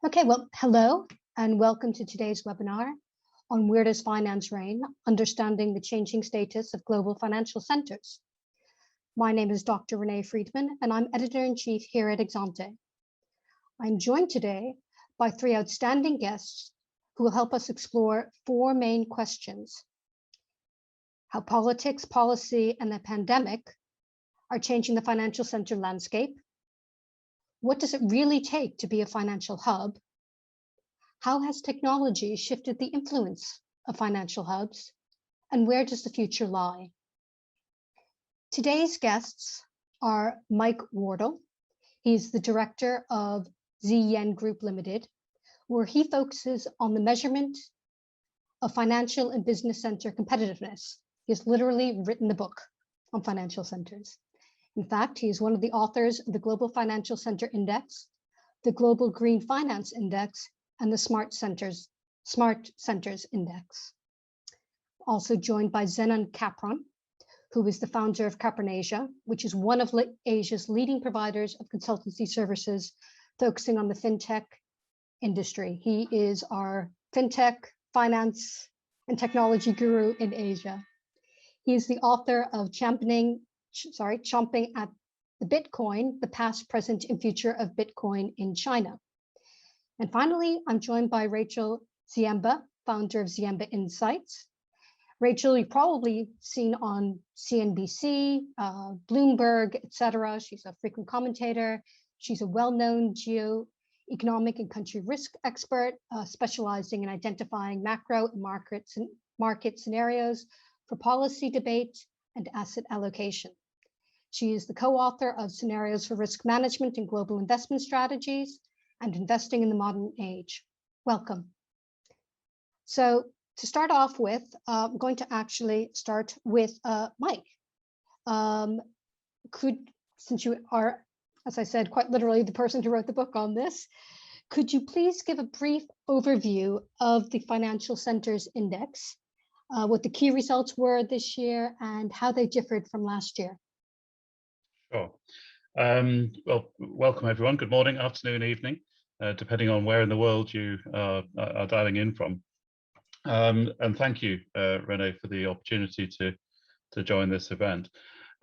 Okay, well, hello and welcome to today's webinar on Where Does Finance Reign? Understanding the Changing Status of Global Financial Centers. My name is Dr. Renée Friedman and I'm Editor-in-Chief here at EXANTE. I'm joined today by three outstanding guests who will help us explore four main questions: how politics, policy, and the pandemic are changing the financial center landscape. What does it really take to be a financial hub? How has technology shifted the influence of financial hubs? And where does the future lie? Today's guests are Mike Wardle. He's the director of Zennon Group Limited, where he focuses on the measurement of financial and business center competitiveness. He's literally written the book on financial centers. In fact, he is one of the authors of the Global Financial Center Index, the Global Green Finance Index, and the Smart Centers Index. Also joined by Zennon Kapron, who is the founder of Kapronasia, which is one of Asia's leading providers of consultancy services focusing on the fintech industry. He is our fintech, finance, and technology guru in Asia. He is the author of Chomping at the Bitcoin, the past, present, and future of Bitcoin in China. And finally, I'm joined by Rachel Ziemba, founder of Ziemba Insights. Rachel, you've probably seen on CNBC, Bloomberg, etc. She's a frequent commentator. She's a well-known geo-economic and country risk expert, specializing in identifying macro and market scenarios for policy debate and asset allocation. She is the co-author of Scenarios for Risk Management and Global Investment Strategies and Investing in the Modern Age. Welcome. So to start off with, I'm going to actually start with Mike. Since you are, as I said, quite literally the person who wrote the book on this, could you please give a brief overview of the Financial Centers Index, what the key results were this year and how they differed from last year? Sure. Well, welcome everyone. Good morning, afternoon, evening, depending on where in the world you are dialing in from. And thank you, Renée, for the opportunity to join this event.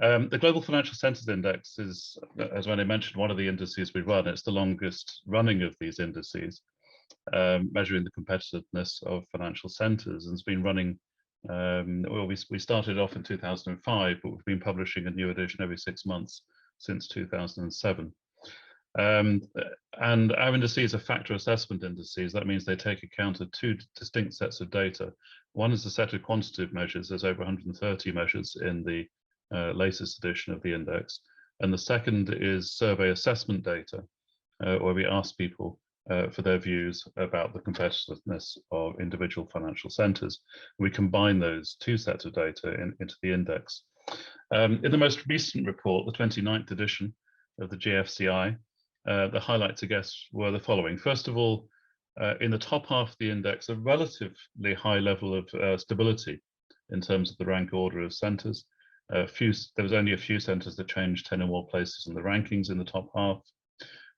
The Global Financial Centers Index is, as Renée mentioned, one of the indices we run. It's the longest running of these indices, measuring the competitiveness of financial centers, and it's been running. Well, we started off in 2005, but we've been publishing a new edition every 6 months since 2007. And our indices are factor assessment indices. That means they take account of two distinct sets of data. One is a set of quantitative measures. There's over 130 measures in the latest edition of the index. And the second is survey assessment data, where we ask people for their views about the competitiveness of individual financial centers. We combine those two sets of data into the index. In the most recent report, the 29th edition of the GFCI, the highlights, I guess, were the following. First of all, in the top half of the index, a relatively high level of stability in terms of the rank order of centers. There was only a few centers that changed 10 or more places in the rankings in the top half.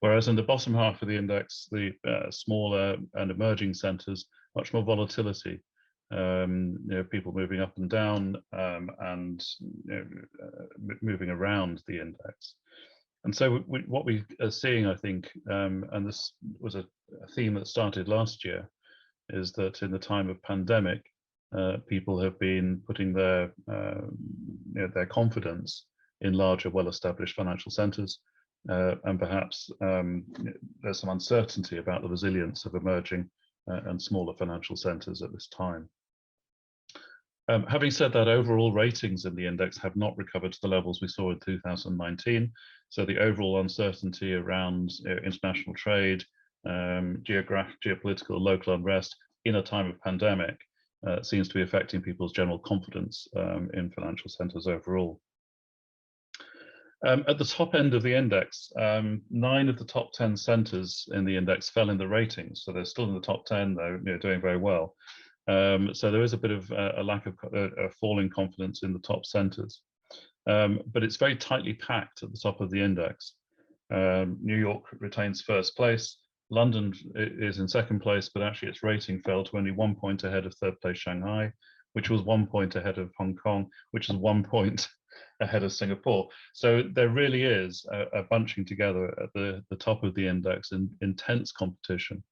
Whereas in the bottom half of the index, the smaller and emerging centers, much more volatility. People moving up and down and moving around the index. And so what we are seeing, I think, and this was a theme that started last year, is that in the time of pandemic, people have been putting their confidence in larger, well-established financial centers. And perhaps there's some uncertainty about the resilience of emerging and smaller financial centers at this time. Having said that, overall ratings in the index have not recovered to the levels we saw in 2019. So the overall uncertainty around international trade, geopolitical, local unrest in a time of pandemic seems to be affecting people's general confidence in financial centers overall. At the top end of the index, 9 of the top 10 centers in the index fell in the ratings. So they're still in the top 10, though, doing very well. So there is a bit of a lack of a fall in confidence in the top centers. But it's very tightly packed at the top of the index. New York retains first place, London is in second place, but actually its rating fell to only 1 point ahead of third place Shanghai, which was 1 point ahead of Hong Kong, which is 1 point ahead of Singapore. So there really is a bunching together at the top of the index in intense competition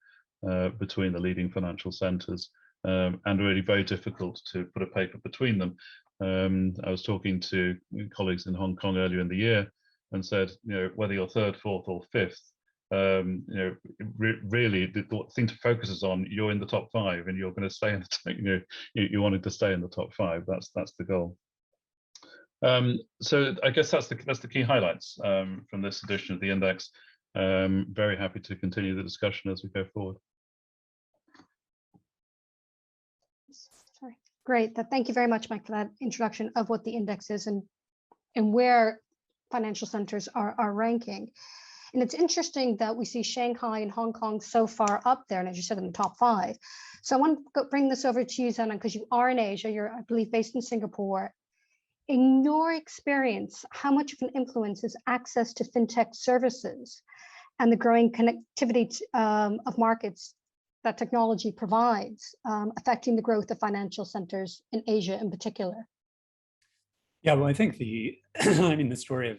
between the leading financial centres, and really very difficult to put a paper between them. I was talking to colleagues in Hong Kong earlier in the year and said, whether you're third, fourth, or fifth, really the thing to focus is on, you're in the top 5 and you're going to stay in the you wanted to stay in the top 5. That's the goal. So I guess that's the key highlights from this edition of the index. Very happy to continue the discussion as we go forward. Sorry. Great. Thank you very much, Mike, for that introduction of what the index is and where financial centers are ranking. And it's interesting that we see Shanghai and Hong Kong so far up there, and as you said, in the top 5. So I want to bring this over to you, Zennon, because you are in Asia. You're, I believe, based in Singapore. In your experience, how much of an influence is access to fintech services and the growing connectivity of markets that technology provides affecting the growth of financial centers in Asia in particular? Yeah, well, I think the story of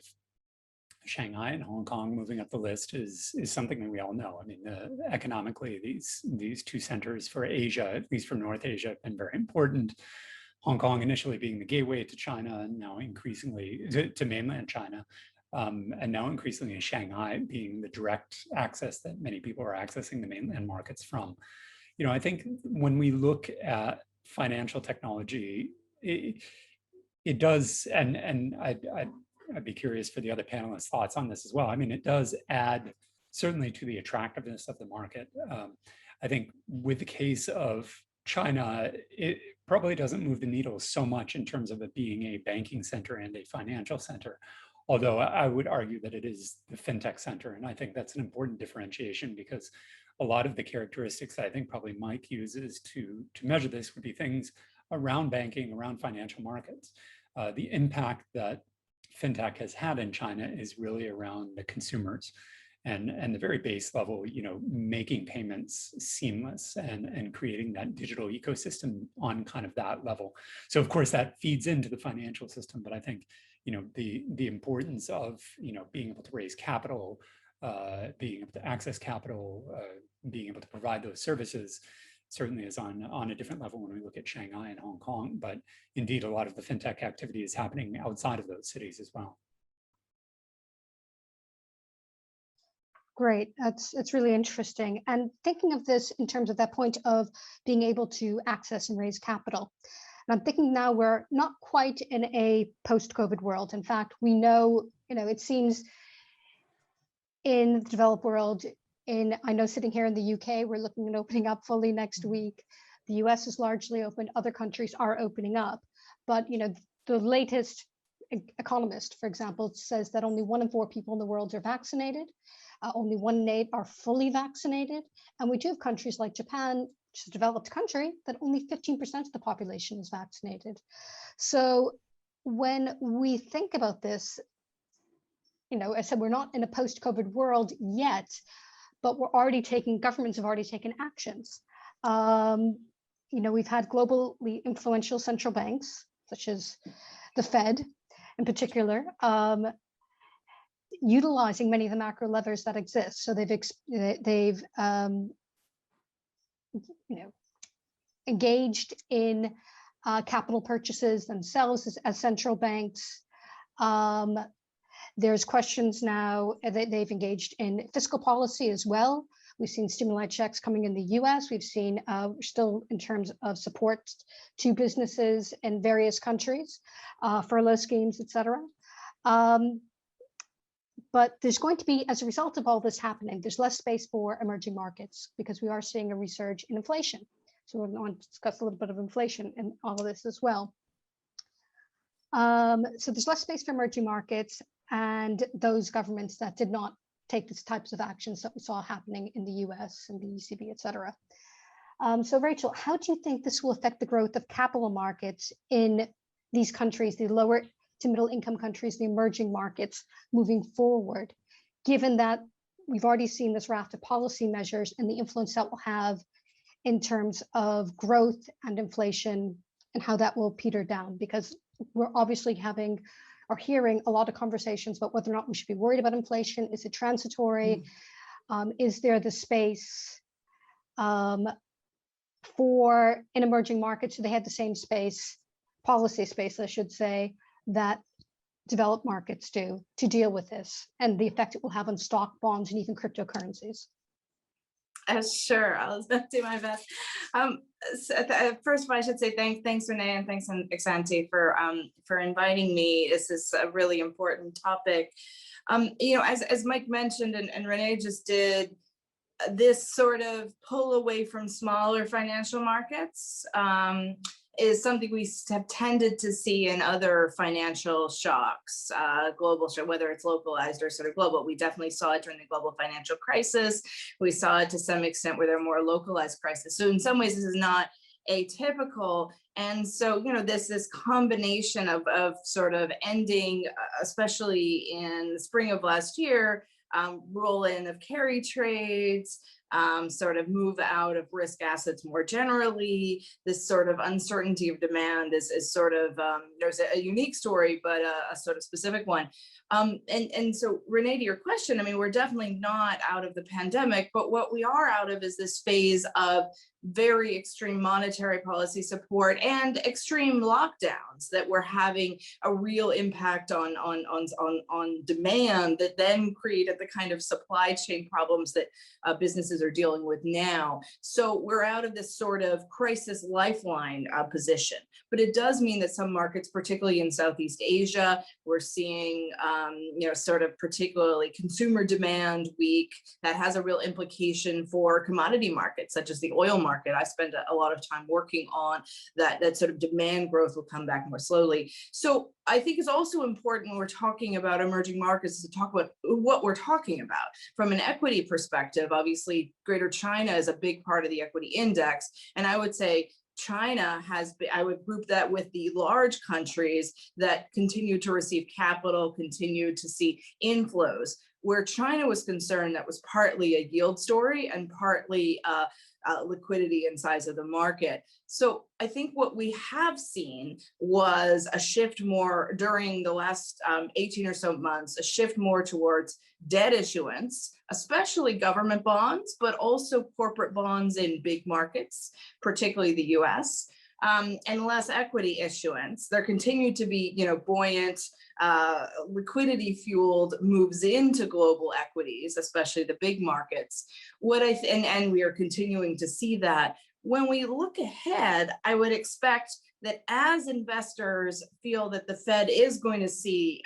Shanghai and Hong Kong moving up the list is something that we all know. I mean, economically, these two centers for Asia, at least for North Asia, have been very important. Hong Kong initially being the gateway to China, and now increasingly to mainland China, and now increasingly Shanghai being the direct access that many people are accessing the mainland markets from. I think when we look at financial technology, it does, and I'd be curious for the other panelists' thoughts on this as well. I mean, it does add certainly to the attractiveness of the market. I think with the case of China, it probably doesn't move the needle so much in terms of it being a banking center and a financial center, although I would argue that it is the fintech center. And I think that's an important differentiation, because a lot of the characteristics that I think probably Mike uses to measure this would be things around banking, around financial markets. The impact that fintech has had in China is really around the consumers and the very base level, making payments seamless and creating that digital ecosystem on kind of that level. So of course that feeds into the financial system, but I think, the importance of, being able to raise capital, being able to access capital, being able to provide those services certainly is on a different level when we look at Shanghai and Hong Kong, but indeed a lot of the fintech activity is happening outside of those cities as well. Great, it's really interesting. And thinking of this in terms of that point of being able to access and raise capital, and I'm thinking now we're not quite in a post-COVID world. In fact, we know, it seems in the developed world, I know sitting here in the UK, we're looking at opening up fully next week. The US is largely open, other countries are opening up. But the latest economist, for example, says that only 1 in 4 people in the world are vaccinated. Only 1 in 8 are fully vaccinated. And we do have countries like Japan, which is a developed country, that only 15% of the population is vaccinated. So when we think about this, I said we're not in a post-COVID world yet, but governments have already taken actions. We've had globally influential central banks, such as the Fed in particular, utilizing many of the macro levers that exist. So they've engaged in capital purchases themselves as central banks. There's questions now that they've engaged in fiscal policy as well. We've seen stimuli checks coming in the US. We've seen still in terms of support to businesses in various countries, furlough schemes, et cetera. But there's going to be, as a result of all this happening, there's less space for emerging markets because we are seeing a resurge in inflation. So we're going to discuss a little bit of inflation in all of this as well. So there's less space for emerging markets and those governments that did not take these types of actions that we saw happening in the US and the ECB, et cetera. So Rachel, how do you think this will affect the growth of capital markets in these countries, the lower to middle income countries, the emerging markets moving forward, given that we've already seen this raft of policy measures and the influence that will have in terms of growth and inflation and how that will peter down, because we're obviously having or hearing a lot of conversations about whether or not we should be worried about inflation. Is it transitory? Is there the space for in emerging markets? Do they have the same space, policy space, I should say, that developed markets do to deal with this and the effect it will have on stock, bonds, and even cryptocurrencies? Sure, I'll do my best. First of all, I should say thanks Renee, and thanks EXANTE for inviting me. This is a really important topic. You know, as Mike mentioned and Renee just did, this sort of pull away from smaller financial markets is something we have tended to see in other financial shocks, global shock, whether it's localized or sort of global. We definitely saw it during the global financial crisis. We saw it to some extent where there are more localized crises. So in some ways, this is not atypical. And so, you know, this combination of sort of ending, especially in the spring of last year, roll in of carry trades, sort of move out of risk assets more generally. This sort of uncertainty of demand is sort of, there's a unique story, but a sort of specific one. And so Renee, to your question, I mean, we're definitely not out of the pandemic, but what we are out of is this phase of very extreme monetary policy support and extreme lockdowns that were having a real impact on demand that then created the kind of supply chain problems that businesses are dealing with now. So we're out of this sort of crisis lifeline position, but it does mean that some markets, particularly in Southeast Asia, we're seeing, you know, sort of particularly consumer demand weak. That has a real implication for commodity markets, such as the oil market. I spend a lot of time working on that sort of demand growth will come back more slowly. So I think it's also important when we're talking about emerging markets to talk about what we're talking about from an equity perspective. Obviously, Greater China is a big part of the equity index. And I would say China has been, I would group that with the large countries that continue to receive capital, continue to see inflows. Where China was concerned, that was partly a yield story and partly liquidity and size of the market. So I think what we have seen was a shift more during the last 18 or so months, a shift more towards debt issuance, especially government bonds, but also corporate bonds in big markets, particularly the US, and less equity issuance. There continue to be, you know, buoyant, liquidity fueled moves into global equities, especially the big markets. And we are continuing to see that. When we look ahead, I would expect that as investors feel that the Fed is going to see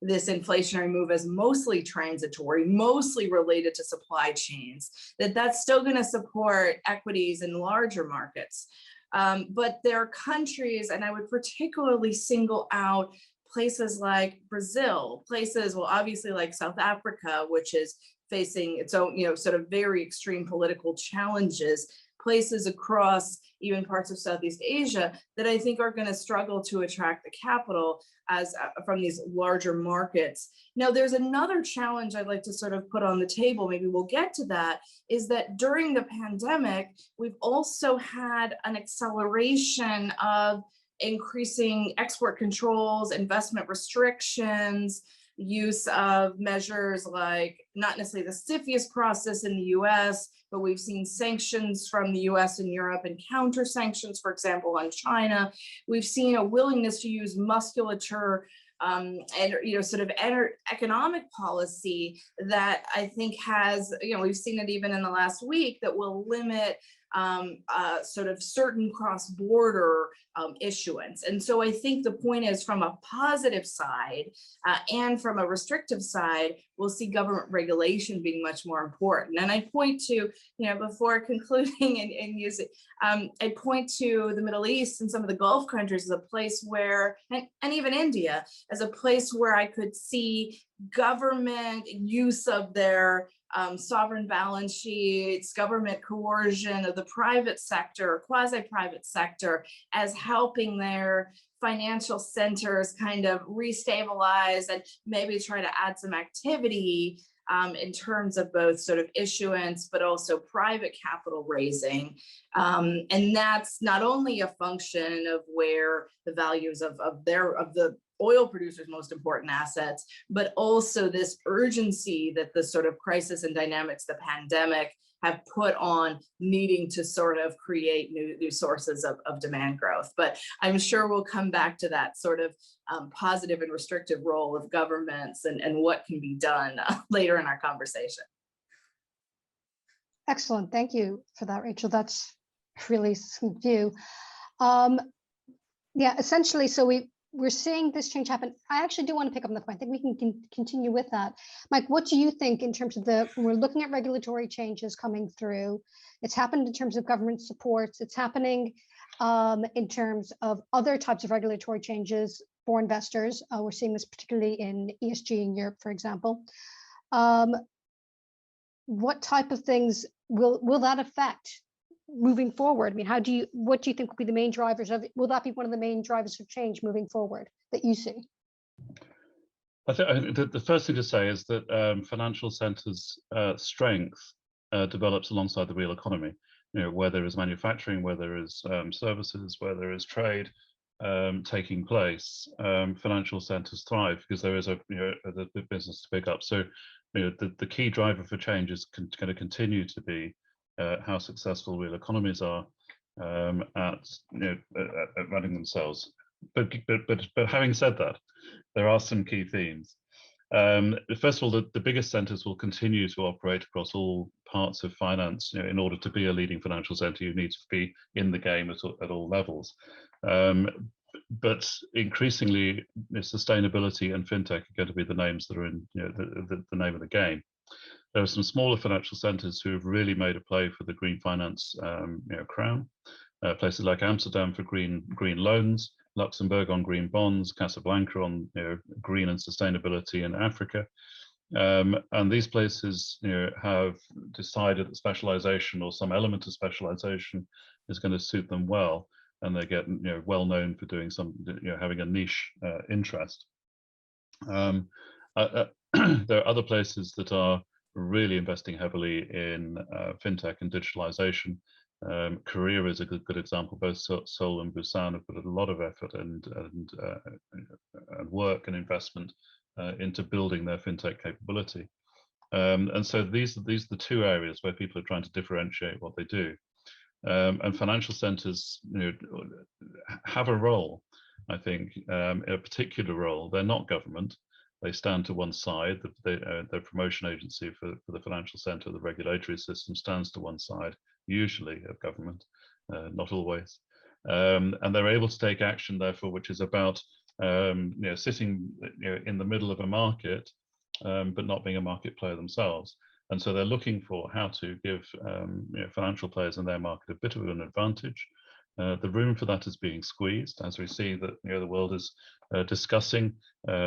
this inflationary move as mostly transitory, mostly related to supply chains, that's still going to support equities in larger markets. But there are countries, and I would particularly single out places like Brazil, places, well, obviously like South Africa, which is facing its own, you know, sort of very extreme political challenges, places across even parts of Southeast Asia that I think are going to struggle to attract the capital as from these larger markets. Now, there's another challenge I'd like to sort of put on the table, maybe we'll get to that, is that during the pandemic, we've also had an acceleration of increasing export controls, investment restrictions, use of measures like not necessarily the CFIUS process in the US, but we've seen sanctions from the US and Europe and counter sanctions, for example, on China. We've seen a willingness to use musculature and, you know, sort of economic policy that I think has, you know, we've seen it even in the last week, that will limit sort of certain cross-border issuance. And so I think the point is, from a positive side and from a restrictive side, we'll see government regulation being much more important. And I point to, you know, before concluding and using, I point to the Middle East and some of the Gulf countries as a place where, and even India, as a place where I could see government use of their sovereign balance sheets, government coercion of the private sector, quasi-private sector, as helping their financial centers kind of restabilize and maybe try to add some activity in terms of both sort of issuance, but also private capital raising. And that's not only a function of where the values of the oil producers' most important assets, but also this urgency that the sort of crisis and dynamics, the pandemic, have put on needing to sort of create new sources of demand growth. But I'm sure we'll come back to that sort of positive and restrictive role of governments and what can be done later in our conversation. Excellent, thank you for that, Rachel. That's really some view. Yeah, essentially, so we're seeing this change happen. I actually do want to pick up on the point. I think we can continue with that. Mike, what do you think in terms of when we're looking at regulatory changes coming through? It's happened in terms of government supports. It's happening in terms of other types of regulatory changes for investors. We're seeing this particularly in ESG in Europe, for example. What type of things will that affect moving forward? I mean, what do you think will be the main drivers of it? Will that be one of the main drivers of change moving forward that you see? I think the first thing to say is that financial centers' strength develops alongside the real economy. Where there is manufacturing, where there is services, where there is trade taking place, financial centers thrive because there is the business to pick up. So the key driver for change is going to continue to be how successful real economies are at running themselves. But having said that, there are some key themes. First of all, the biggest centers will continue to operate across all parts of finance. In order to be a leading financial center, you need to be in the game at all levels. But increasingly, sustainability and fintech are going to be the names that are in the name of the game. There are some smaller financial centers who have really made a play for the green finance crown. Places like Amsterdam for green loans, Luxembourg on green bonds, Casablanca on green and sustainability in Africa. And these places have decided that specialization or some element of specialization is going to suit them well, and they get well known for doing having a niche interest. There are other places that are really investing heavily in fintech and digitalization. Korea is a good example. Both Seoul and Busan have put a lot of effort and work and investment into building their fintech capability. And so these are the two areas where people are trying to differentiate what they do. And financial centers have a role, I think, a particular role. They're not government. They stand to one side. The promotion agency for the financial center, the regulatory system, stands to one side, usually of government, not always. And they're able to take action, therefore, which is about sitting in the middle of a market, but not being a market player themselves. And so they're looking for how to give financial players in their market a bit of an advantage. The room for that is being squeezed, as we see that the world is discussing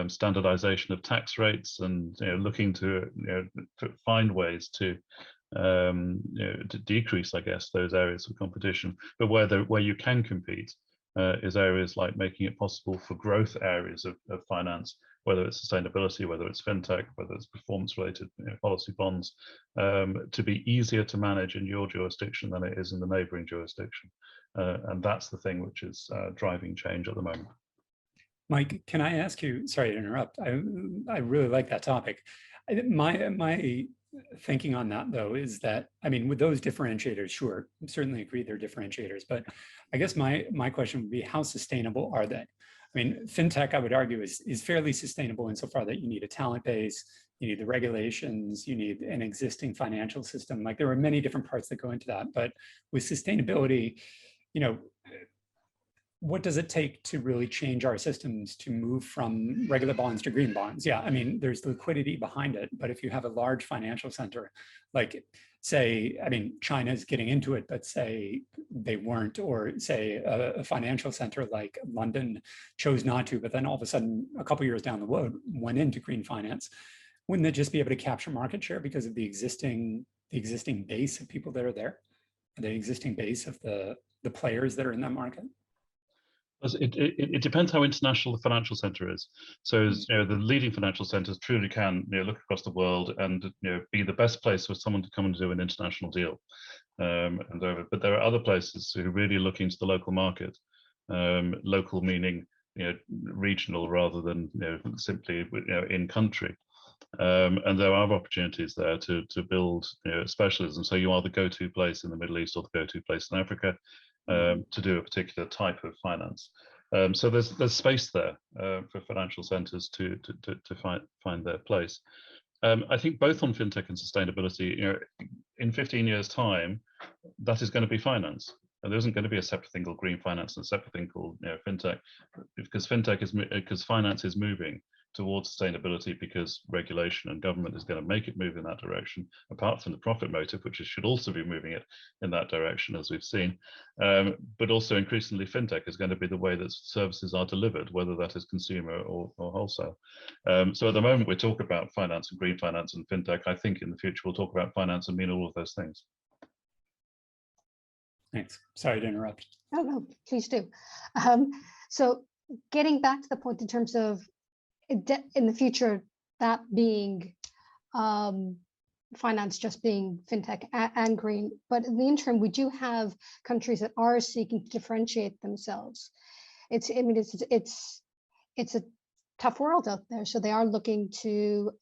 standardization of tax rates and looking to find ways to decrease, I guess, those areas of competition. But where you can compete is areas like making it possible for growth areas of finance, whether it's sustainability, whether it's fintech, whether it's performance-related policy bonds, to be easier to manage in your jurisdiction than it is in the neighboring jurisdiction. And that's the thing which is driving change at the moment. Mike, can I ask you, sorry to interrupt, I really like that topic. My thinking on that, though, is that, I mean, with those differentiators, sure, I certainly agree they're differentiators, but I guess my question would be, how sustainable are they? I mean, fintech, I would argue, is fairly sustainable insofar that you need a talent base, you need the regulations, you need an existing financial system. Like, there are many different parts that go into that, but with sustainability, what does it take to really change our systems to move from regular bonds to green bonds? Yeah, I mean, there's liquidity behind it, but if you have a large financial center, like say, I mean, China's getting into it, but say they weren't, or say a financial center like London chose not to, but then all of a sudden, a couple of years down the road, went into green finance, wouldn't they just be able to capture market share because of the existing base of people that are there, the existing base of the players that are in that market? It depends how international the financial center is. So, the leading financial centers truly can, look across the world and, be the best place for someone to come and do an international deal. But there are other places who really look into the local market. Local meaning, regional rather than, simply, in country. And there are opportunities there to build, specialism. So you are the go-to place in the Middle East or the go-to place in Africa. To do a particular type of finance. So there's space there for financial centers to find their place. I think both on fintech and sustainability, in 15 years' time, that is going to be finance. And there isn't going to be a separate thing called green finance and a separate thing called fintech, because finance is moving towards sustainability because regulation and government is going to make it move in that direction, apart from the profit motive, which should also be moving it in that direction, as we've seen. But also increasingly, fintech is going to be the way that services are delivered, whether that is consumer or wholesale. So at the moment, we talk about finance and green finance and fintech. I think in the future, we'll talk about finance and mean all of those things. Thanks. Sorry to interrupt. Oh, no, please do. So getting back to the point in terms of in the future, that being finance just being fintech and green, but in the interim, we do have countries that are seeking to differentiate themselves. It's a tough world out there, so they are looking to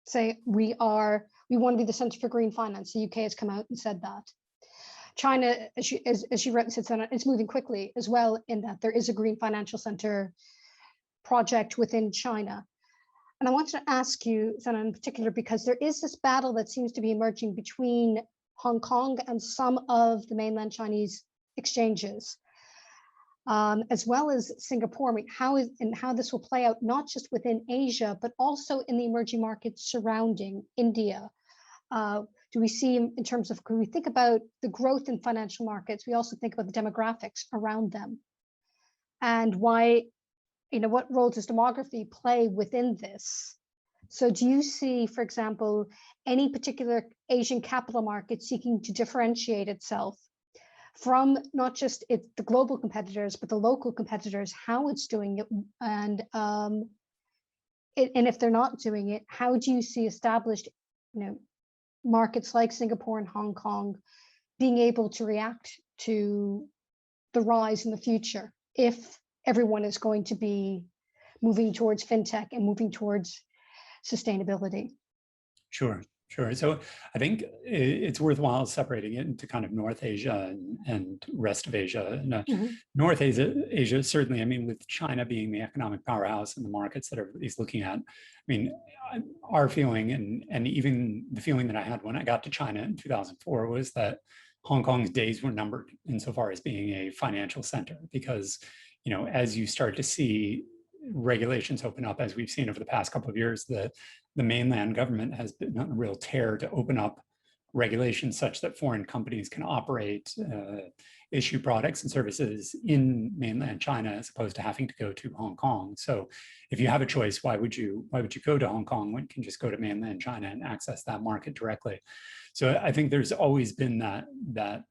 say we want to be the center for green finance. The UK has come out and said that. China, as she wrote and said, it's moving quickly as well, in that there is a green financial center project within China. And I wanted to ask you, Zennon, in particular, because there is this battle that seems to be emerging between Hong Kong and some of the mainland Chinese exchanges, as well as Singapore. I mean, how this will play out, not just within Asia, but also in the emerging markets surrounding India. Do we see, in terms of, when we think about the growth in financial markets, we also think about the demographics around them, and why, what role does demography play within this? So do you see, for example, any particular Asian capital market seeking to differentiate itself from not just the global competitors, but the local competitors, how it's doing it, and if they're not doing it, how do you see established, markets like Singapore and Hong Kong being able to react to the rise in the future if everyone is going to be moving towards fintech and moving towards sustainability? Sure. So I think it's worthwhile separating it into kind of North Asia and rest of Asia. And, North Asia, certainly, I mean, with China being the economic powerhouse and the markets that everybody's looking at, I mean, our feeling, and even the feeling that I had when I got to China in 2004, was that Hong Kong's days were numbered insofar as being a financial center, because, as you start to see regulations open up, as we've seen over the past couple of years, the mainland government has been on a real tear to open up regulations such that foreign companies can operate, issue products and services in mainland China, as opposed to having to go to Hong Kong. So if you have a choice, why would you go to Hong Kong when you can just go to mainland China and access that market directly? So I think there's always been that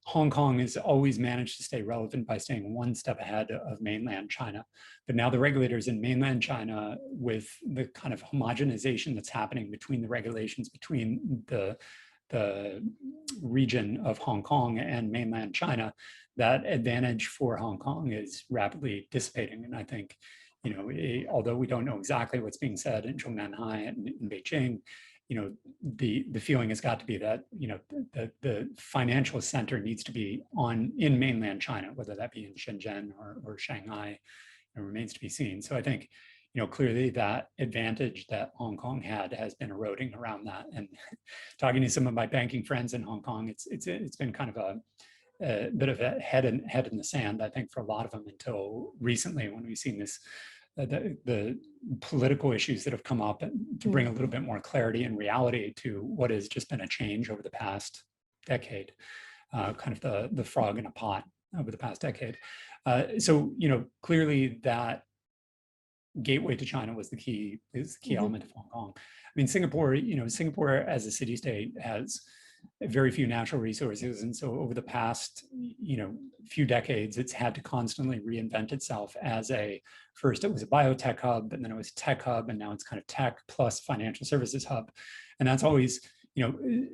Hong Kong has always managed to stay relevant by staying one step ahead of mainland China. But now the regulators in mainland China, with the kind of homogenization that's happening between the regulations between the region of Hong Kong and mainland China, that advantage for Hong Kong is rapidly dissipating. And I think, although we don't know exactly what's being said in Zhongnanhai and in Beijing, the feeling has got to be that, the financial center needs to be in mainland China, whether that be in Shenzhen or Shanghai. It remains to be seen. So I think, clearly that advantage that Hong Kong had has been eroding around that. And talking to some of my banking friends in Hong Kong, it's been kind of a bit of a head in the sand, I think, for a lot of them, until recently, when we've seen this, the political issues that have come up, to bring a little bit more clarity and reality to what has just been a change over the past decade, kind of the frog in a pot over the past decade. So, clearly that gateway to China was the key element of Hong Kong. I mean, Singapore, Singapore as a city-state has very few natural resources. And so over the past, few decades, it's had to constantly reinvent itself as first it was a biotech hub, and then it was a tech hub, and now it's kind of tech plus financial services hub. And that's always,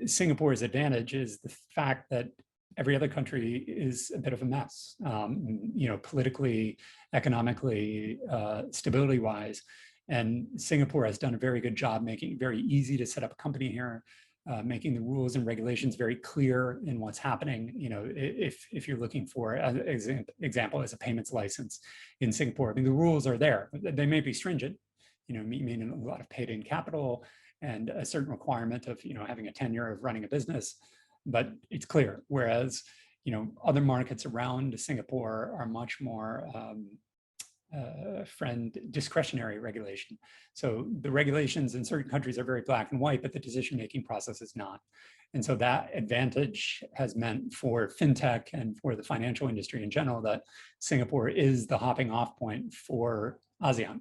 Singapore's advantage is the fact that every other country is a bit of a mess, politically, economically, stability-wise. And Singapore has done a very good job making it very easy to set up a company here, making the rules and regulations very clear in what's happening. If you're looking for, as an example, as a payments license in Singapore, I mean, the rules are there. They may be stringent, meaning a lot of paid-in capital and a certain requirement of, having a tenure of running a business, but it's clear. Whereas, other markets around Singapore are much more discretionary regulation. So the regulations in certain countries are very black and white, but the decision-making process is not. And so that advantage has meant for fintech and for the financial industry in general that Singapore is the hopping off point for ASEAN.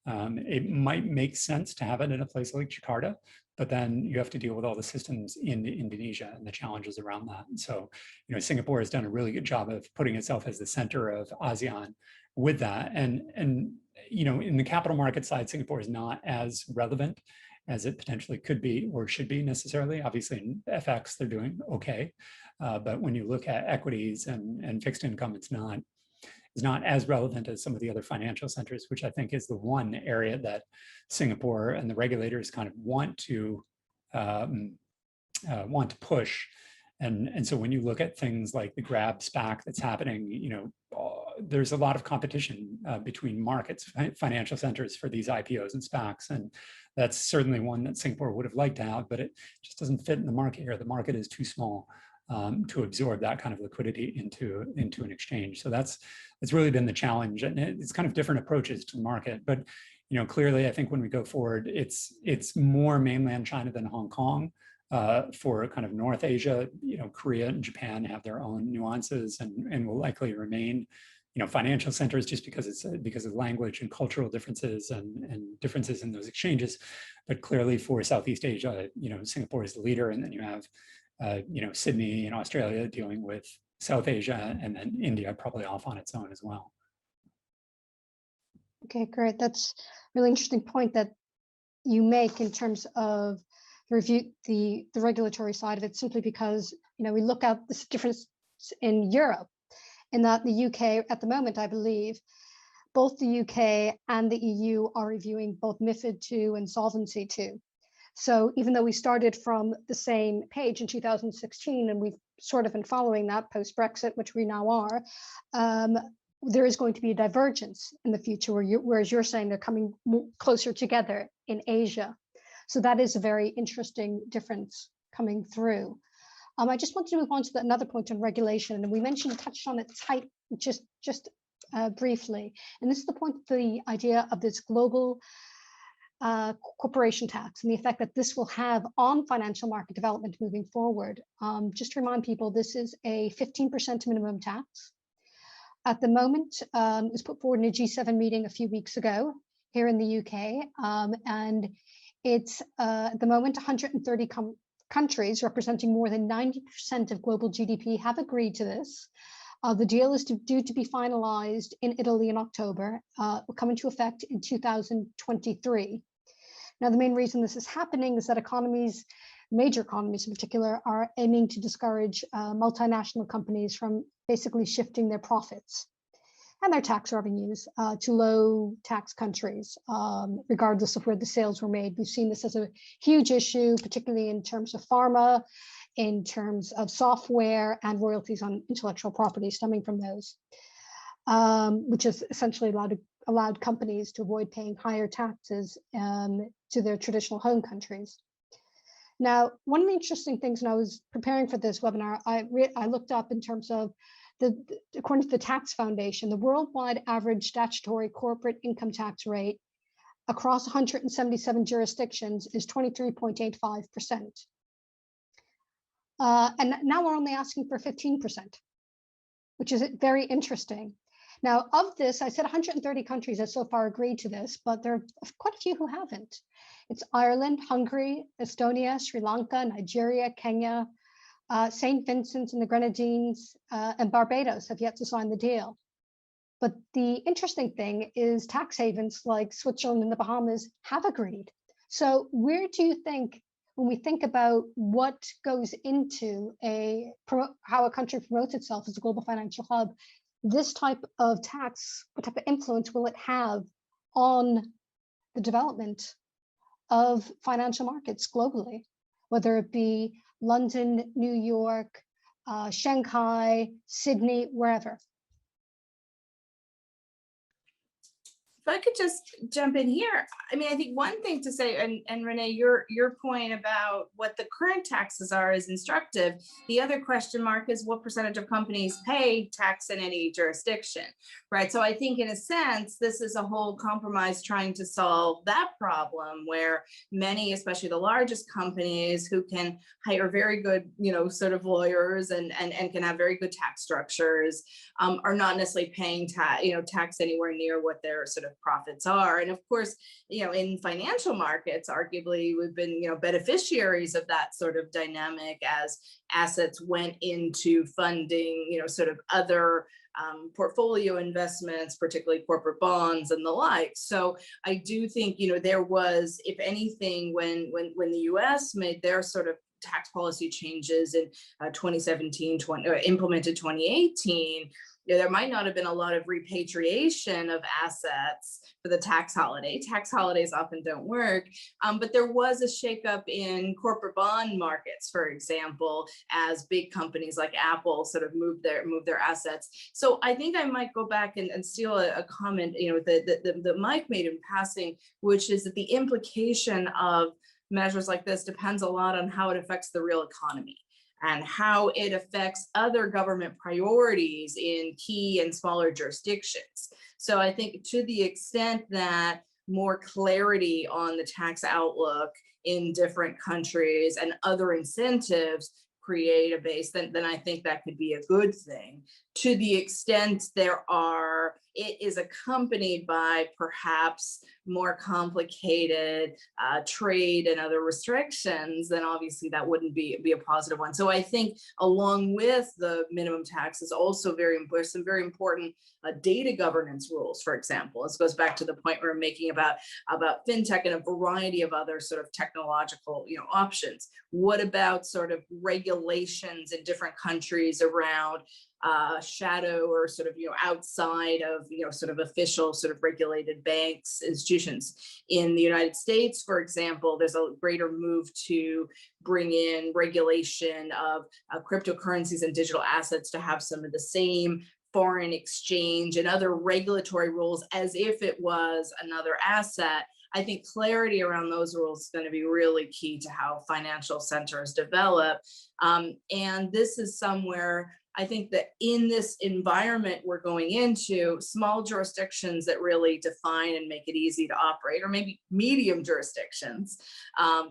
It might make sense to have it in a place like Jakarta, but then you have to deal with all the systems in Indonesia and the challenges around that. And so, Singapore has done a really good job of putting itself as the center of ASEAN with that. And in the capital market side, Singapore is not as relevant as it potentially could be or should be necessarily. Obviously in FX, they're doing okay. But when you look at equities and fixed income, it's not as relevant as some of the other financial centers, which I think is the one area that Singapore and the regulators kind of want to push. And so when you look at things like the Grab SPAC that's happening, there's a lot of competition between markets, financial centers for these IPOs and SPACs. And that's certainly one that Singapore would have liked to have, but it just doesn't fit in the market here. The market is too small to absorb that kind of liquidity into an exchange. So that's really been the challenge. And it's kind of different approaches to the market. But clearly, I think when we go forward, it's more mainland China than Hong Kong. For kind of North Asia, Korea and Japan have their own nuances and will likely remain, financial centers just because of language and cultural differences and differences in those exchanges. But clearly for Southeast Asia, Singapore is the leader, and then you have, Sydney and Australia dealing with South Asia, and then India probably off on its own as well. Okay, great. That's a really interesting point that you make in terms of the regulatory side of it, simply because we look at this difference in Europe, in that the UK at the moment, I believe, both the UK and the EU are reviewing both MiFID II and Solvency II. So even though we started from the same page in 2016, and we've sort of been following that post-Brexit, which we now are, there is going to be a divergence in the future, whereas you're saying they're coming closer together in Asia. So that is a very interesting difference coming through. I just wanted to move on to another point on regulation, and we touched on it just briefly. And this is the point, the idea of this global corporation tax and the effect that this will have on financial market development moving forward. Just to remind people, this is a 15% minimum tax. At the moment, it was put forward in a G7 meeting a few weeks ago here in the UK, and it's at the moment 130 countries representing more than 90% of global GDP have agreed to this. The deal is due to be finalized in Italy in October, will come into effect in 2023. Now, the main reason this is happening is that major economies in particular, are aiming to discourage multinational companies from basically shifting their profits and their tax revenues to low tax countries, regardless of where the sales were made. We've seen this as a huge issue, particularly in terms of pharma, in terms of software, and royalties on intellectual property stemming from those, which has essentially allowed companies to avoid paying higher taxes to their traditional home countries. Now, one of the interesting things when I was preparing for this webinar, I looked up in terms of according to the Tax Foundation, the worldwide average statutory corporate income tax rate across 177 jurisdictions is 23.85%. And now we're only asking for 15%, which is very interesting. Now, of this, I said 130 countries have so far agreed to this, but there are quite a few who haven't. It's Ireland, Hungary, Estonia, Sri Lanka, Nigeria, Kenya, St. Vincent and the Grenadines and Barbados have yet to sign the deal. But the interesting thing is tax havens like Switzerland and the Bahamas have agreed. So where do you think, when we think about what goes into how a country promotes itself as a global financial hub, this type of tax, what type of influence will it have on the development of financial markets globally, whether it be London, New York, Shanghai, Sydney, wherever? If I could just jump in here, I mean, I think one thing to say, and Renee, your point about what the current taxes are is instructive. The other question mark is what percentage of companies pay tax in any jurisdiction, right? So I think in a sense, this is a whole compromise trying to solve that problem where many, especially the largest companies who can hire very good, sort of lawyers and can have very good tax structures, are not necessarily paying tax anywhere near what their sort of profits are. And of course, in financial markets, arguably we've been, beneficiaries of that sort of dynamic as assets went into funding, sort of other portfolio investments, particularly corporate bonds and the like. So I do think, there was, if anything, when the US made their sort of tax policy changes in 2017, implemented 2018, there might not have been a lot of repatriation of assets for the tax holiday. Tax holidays often don't work, but there was a shakeup in corporate bond markets, for example, as big companies like Apple sort of moved their assets. So I think I might go back and steal a comment, that Mike made in passing, which is that the implication of measures like this depends a lot on how it affects the real economy and how it affects other government priorities in key and smaller jurisdictions. So I think to the extent that more clarity on the tax outlook in different countries and other incentives create a base, then I think that could be a good thing. To the extent it is accompanied by perhaps more complicated trade and other restrictions, then obviously that wouldn't be a positive one. So I think along with the minimum tax is also there's some very important data governance rules, for example. This goes back to the point we were making about fintech and a variety of other sort of technological options. What about sort of regulations in different countries around shadow or sort of outside of sort of official sort of regulated banks, institutions? In the United States, for example, there's a greater move to bring in regulation of cryptocurrencies and digital assets to have some of the same foreign exchange and other regulatory rules as if it was another asset. I think clarity around those rules is going to be really key to how financial centers develop. And this is somewhere I think that in this environment we're going into, small jurisdictions that really define and make it easy to operate, or maybe medium jurisdictions,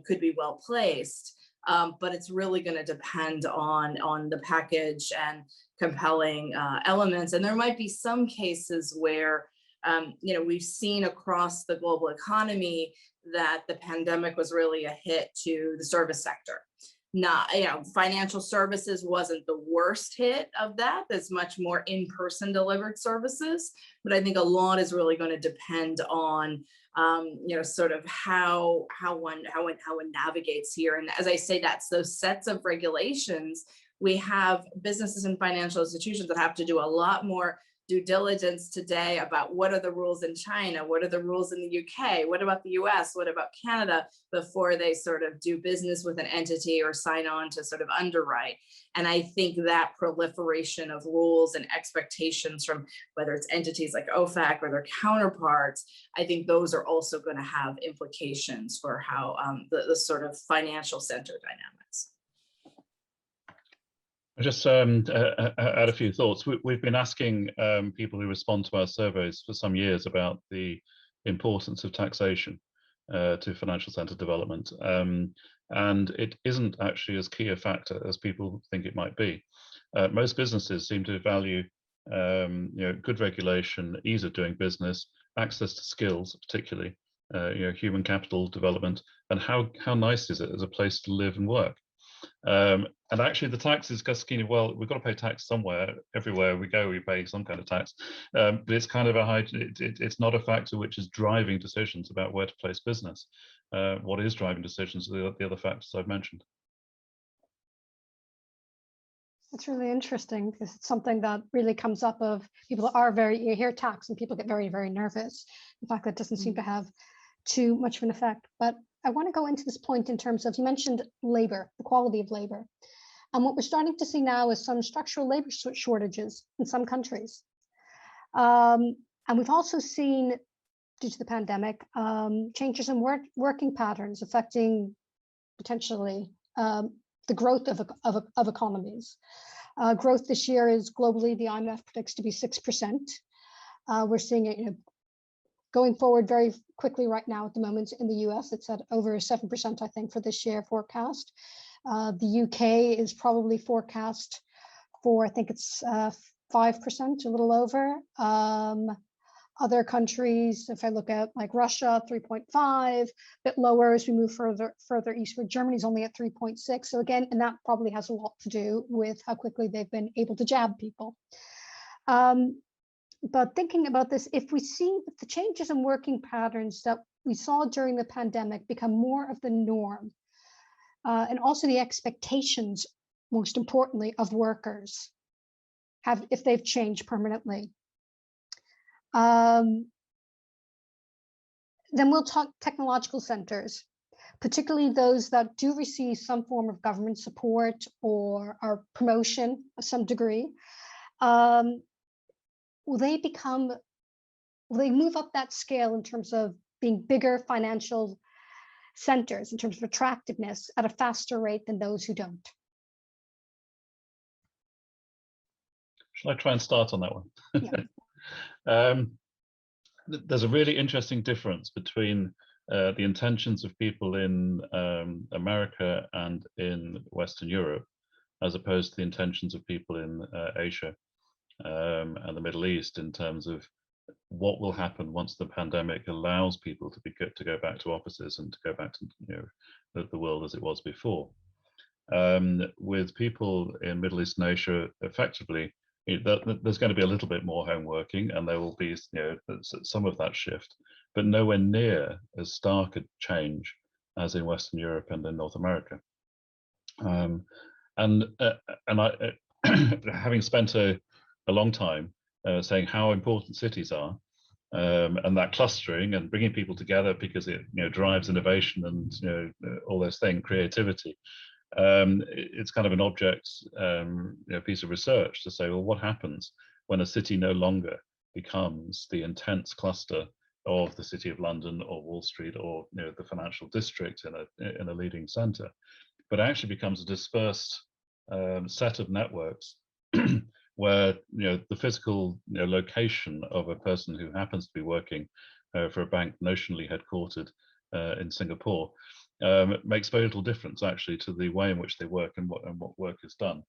could be well placed. But it's really going to depend on the package and compelling elements. And there might be some cases where we've seen across the global economy that the pandemic was really a hit to the service sector. Not, financial services wasn't the worst hit of that. There's much more in-person delivered services, but I think a lot is really going to depend on, sort of how one navigates here. And as I say, that's those sets of regulations. We have businesses and financial institutions that have to do a lot more due diligence today about what are the rules in China, what are the rules in the UK, what about the US, what about Canada, before they sort of do business with an entity or sign on to sort of underwrite. And I think that proliferation of rules and expectations from whether it's entities like OFAC or their counterparts, I think those are also going to have implications for how the sort of financial center dynamics. I just add a few thoughts. We've been asking people who respond to our surveys for some years about the importance of taxation to financial centre development. And it isn't actually as key a factor as people think it might be. Most businesses seem to value good regulation, ease of doing business, access to skills, particularly human capital development, and how nice is it as a place to live and work. And actually the tax is just kind of, well, we've got to pay tax somewhere. Everywhere we go, we pay some kind of tax. But it's kind of it's not a factor which is driving decisions about where to place business. What is driving decisions are the other factors I've mentioned. It's really interesting because it's something that really comes up of people are you hear tax and people get very, very nervous. In fact, that doesn't seem to have too much of an effect. But I want to go into this point in terms of, you mentioned labor, the quality of labor. And what we're starting to see now is some structural labor shortages in some countries. And we've also seen, due to the pandemic, changes in working patterns affecting potentially the growth of economies. Growth this year is globally, the IMF predicts to be 6%. We're seeing it, going forward very quickly right now at the moment in the US. It's at over 7%, I think, for this year forecast. The UK is probably forecast for, I think it's 5%, a little over. Other countries, if I look at like Russia, 3.5, a bit lower as we move further eastward. Germany's only at 3.6. So again, and that probably has a lot to do with how quickly they've been able to jab people. But thinking about this, if we see the changes in working patterns that we saw during the pandemic become more of the norm, and also the expectations, most importantly, of workers, if they've changed permanently, then we'll talk technological centers, particularly those that do receive some form of government support or are promotion of some degree. Will they move up that scale in terms of being bigger financial centers, in terms of attractiveness, at a faster rate than those who don't? Shall I try and start on that one? Yeah. There's a really interesting difference between the intentions of people in America and in Western Europe, as opposed to the intentions of people in Asia and the Middle East, in terms of what will happen once the pandemic allows people to go back to offices and to go back to the world as it was before. With people in Middle East and Asia, effectively, there's going to be a little bit more home working, and there will be some of that shift, but nowhere near as stark a change as in Western Europe and in North America. And I, having spent a long time saying how important cities are, and that clustering and bringing people together because it drives innovation and all those things, creativity. It's kind of an object piece of research to say, well, what happens when a city no longer becomes the intense cluster of the City of London or Wall Street or the financial district in a leading center, but actually becomes a dispersed set of networks where the physical location of a person who happens to be working for a bank notionally headquartered in Singapore makes very little difference actually to the way in which they work and what work is done.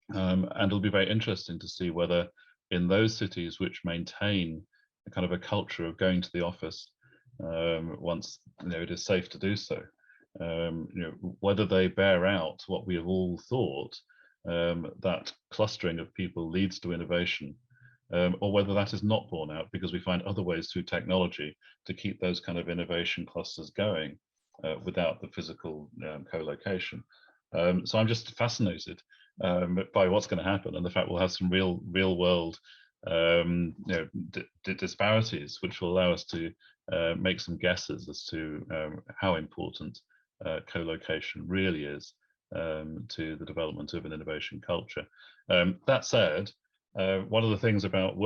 And it'll be very interesting to see whether in those cities which maintain a kind of a culture of going to the office once it is safe to do so, whether they bear out what we have all thought, that clustering of people leads to innovation, or whether that is not borne out because we find other ways through technology to keep those kind of innovation clusters going without the physical co-location. So I'm just fascinated by what's going to happen, and the fact we'll have some real world disparities, which will allow us to make some guesses as to how important co-location really is to the development of an innovation culture. That said, one of the things about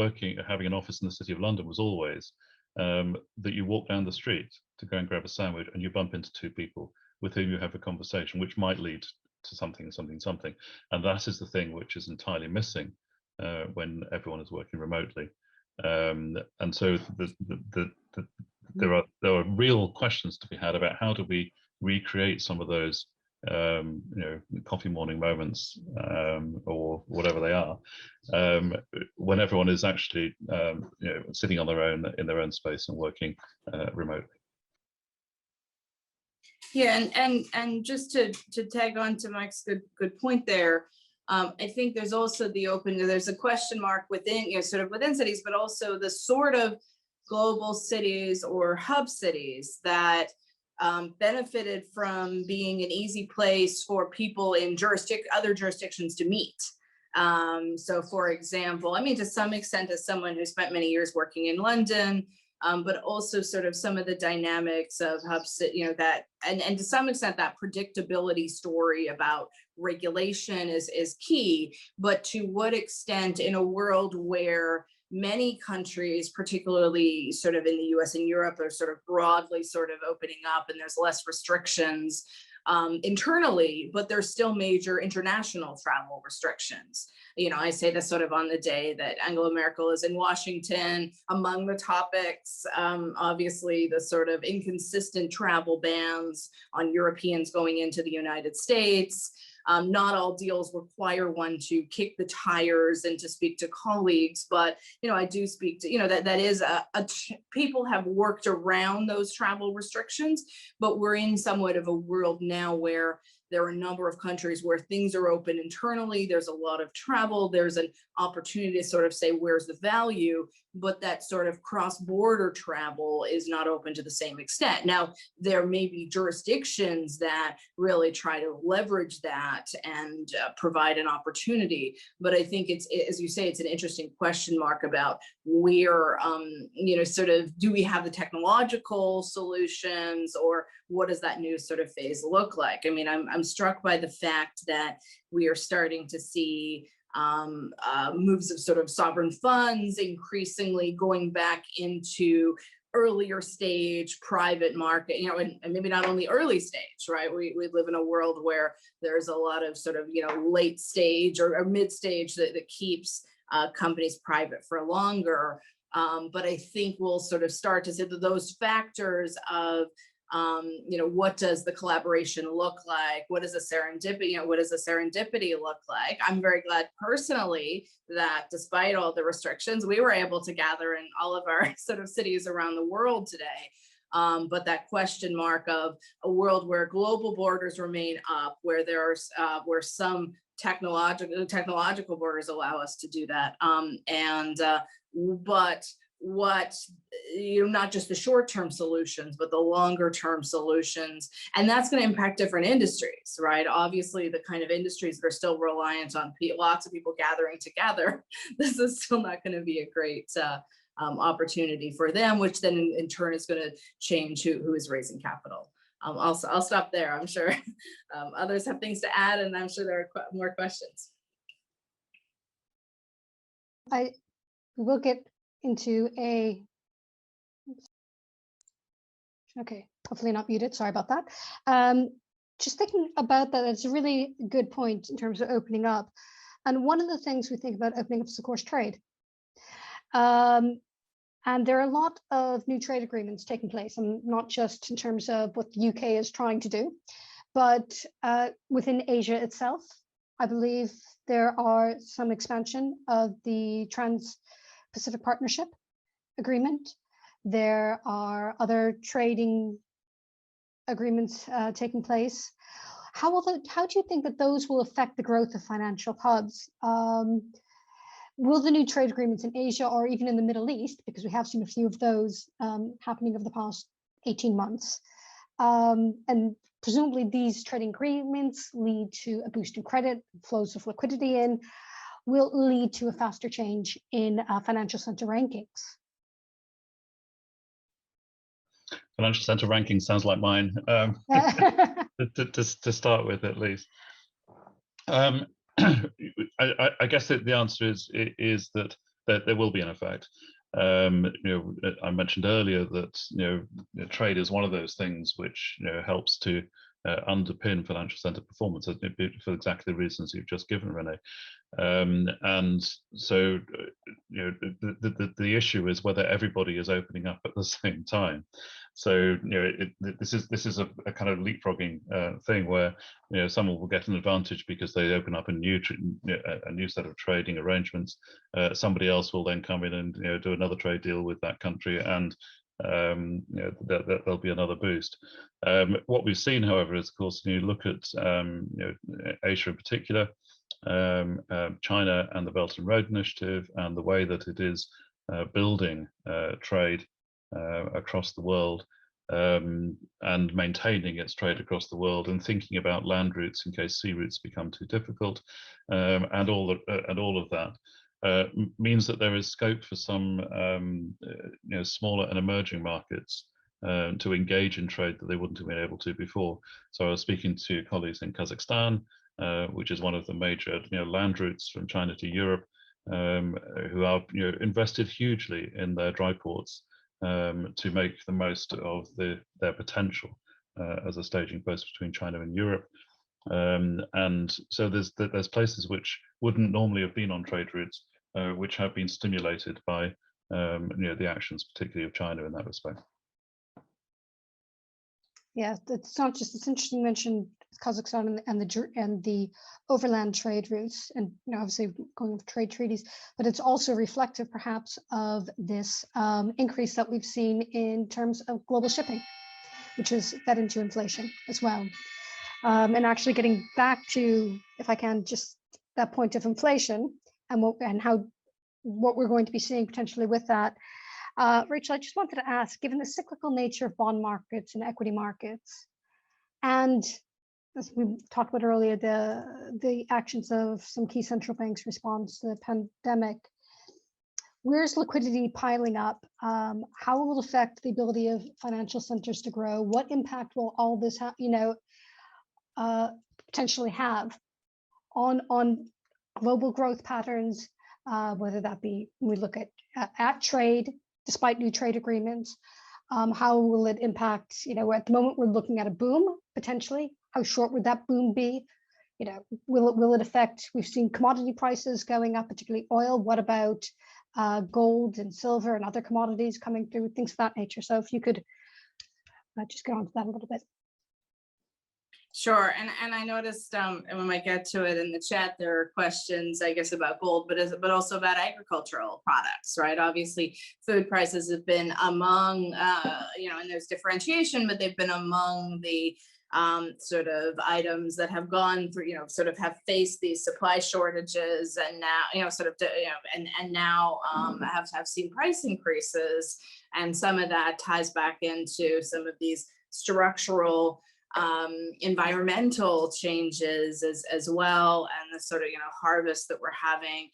having an office in the City of London was always that you walk down the street to go and grab a sandwich and you bump into two people with whom you have a conversation, which might lead to something. And that is the thing which is entirely missing when everyone is working remotely. And so there are real questions to be had about how do we recreate some of those coffee morning moments or whatever they are, when everyone is actually sitting on their own in their own space and working remotely. Yeah, and just to tag on to Mike's good point there. I think there's also there's a question mark within, sort of within cities, but also the sort of global cities or hub cities that benefited from being an easy place for people in other jurisdictions to meet. So for example, I mean, to some extent, as someone who spent many years working in London, but also sort of some of the dynamics of hubs, that, and to some extent that predictability story about regulation is key, but to what extent in a world where many countries, particularly sort of in the US and Europe, are sort of broadly sort of opening up and there's less restrictions internally, but there's still major international travel restrictions. I say this sort of on the day that Angela Merkel is in Washington. Among the topics, obviously the sort of inconsistent travel bans on Europeans going into the United States. Not all deals require one to kick the tires and to speak to colleagues, but I do speak to, that is people have worked around those travel restrictions, but we're in somewhat of a world now where there are a number of countries where things are open internally. There's a lot of travel. There's an opportunity to sort of say, where's the value? But that sort of cross-border travel is not open to the same extent. Now, there may be jurisdictions that really try to leverage that and provide an opportunity. But I think it's, as you say, it's an interesting question mark about where, sort of, do we have the technological solutions, or what does that new sort of phase look like? I mean, I'm struck by the fact that we are starting to see moves of sort of sovereign funds increasingly going back into earlier stage private market, and maybe not only early stage, right? We live in a world where there's a lot of sort of, late stage or mid stage that keeps companies private for longer. But I think we'll sort of start to see those factors of, what does the collaboration look like? What is a serendipity? What does a serendipity look like? I'm very glad personally that despite all the restrictions, we were able to gather in all of our sort of cities around the world today. But that question mark of a world where global borders remain up, where there's where some technological borders allow us to do that, but what, not just the short-term solutions, but the longer-term solutions. And that's going to impact different industries, right? Obviously, the kind of industries that are still reliant on lots of people gathering together, this is still not going to be a great opportunity for them, which then in turn is going to change who is raising capital. I'll stop there. I'm sure others have things to add, and I'm sure there are more questions. We will get into okay, hopefully not muted, sorry about that. Just thinking about that, it's a really good point in terms of opening up. And one of the things we think about opening up is, of course, trade. And there are a lot of new trade agreements taking place, and not just in terms of what the UK is trying to do, but within Asia itself. I believe there are some expansion of the Trans-Pacific Partnership Agreement. There are other trading agreements taking place. How do you think that those will affect the growth of financial hubs? Will the new trade agreements in Asia or even in the Middle East, because we have seen a few of those happening over the past 18 months, and presumably these trading agreements lead to a boost in credit, flows of liquidity in, will lead to a faster change in financial center rankings? Financial center ranking sounds like mine, to start with, at least. I guess that the answer is that there will be an effect. I mentioned earlier that trade is one of those things which helps to underpin financial center performance for exactly the reasons you've just given, Renée. And so the issue is whether everybody is opening up at the same time. So this is a kind of leapfrogging thing where someone will get an advantage because they open up a new set of trading arrangements. Somebody else will then come in and do another trade deal with that country, and there'll be another boost. What we've seen, however, is, of course, you look at Asia in particular, China and the Belt and Road Initiative, and the way that it is building trade across the world, and maintaining its trade across the world, and thinking about land routes in case sea routes become too difficult, and all of that. Means that there is scope for some smaller and emerging markets to engage in trade that they wouldn't have been able to before. So I was speaking to colleagues in Kazakhstan, which is one of the major land routes from China to Europe, who are invested hugely in their dry ports to make the most of their potential as a staging post between China and Europe. And so there's places which wouldn't normally have been on trade routes, which have been stimulated by the actions, particularly of China in that respect. Yeah, it's not just, it's interesting you mentioned Kazakhstan and the overland trade routes, and obviously going with trade treaties, but it's also reflective perhaps of this increase that we've seen in terms of global shipping, which is fed into inflation as well. And actually getting back to, if I can, just that point of inflation and what we're going to be seeing potentially with that. Rachel, I just wanted to ask, given the cyclical nature of bond markets and equity markets, and as we talked about earlier, the actions of some key central banks' response to the pandemic, where's liquidity piling up? How will it affect the ability of financial centers to grow? What impact will all this potentially have on global growth patterns, whether that be when we look at trade, despite new trade agreements? How will it impact, at the moment we're looking at a boom potentially. How short would that boom be? Will it affect, we've seen commodity prices going up, particularly oil. What about gold and silver and other commodities coming through, things of that nature? So if you could just get on to that a little bit. Sure, and I noticed, and we might get to it in the chat, there are questions, I guess, about gold, but also about agricultural products, right? Obviously, food prices have been among, and there's differentiation, but they've been among the sort of items that have gone through, sort of have faced these supply shortages, and now, and now have seen price increases, and some of that ties back into some of these structural environmental changes as well, and the sort of harvest that we're having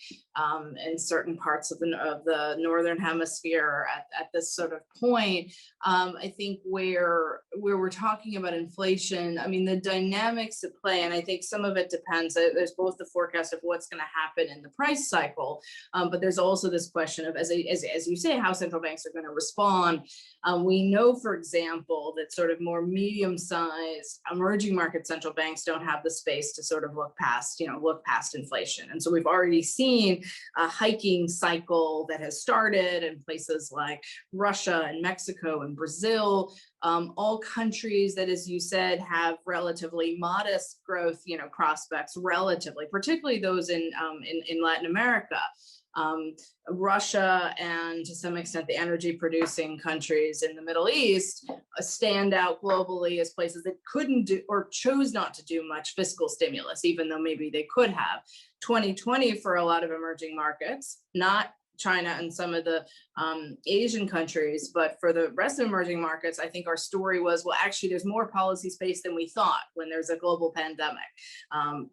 in certain parts of the northern hemisphere at this sort of point. I think where we're talking about inflation, I mean, the dynamics at play, and I think some of it depends. There's both the forecast of what's going to happen in the price cycle, but there's also this question of, as you say, how central banks are going to respond. We know, for example, that sort of more medium-sized emerging market central banks don't have the space to sort of look past inflation. And so we've already seen a hiking cycle that has started in places like Russia and Mexico and Brazil, all countries that, as you said, have relatively modest growth, prospects relatively, particularly those in Latin America. Russia and to some extent the energy producing countries in the Middle East stand out globally as places that couldn't do or chose not to do much fiscal stimulus, even though maybe they could have. 2020 for a lot of emerging markets, not China and some of the Asian countries, but for the rest of emerging markets, I think our story was, well, actually, there's more policy space than we thought when there's a global pandemic.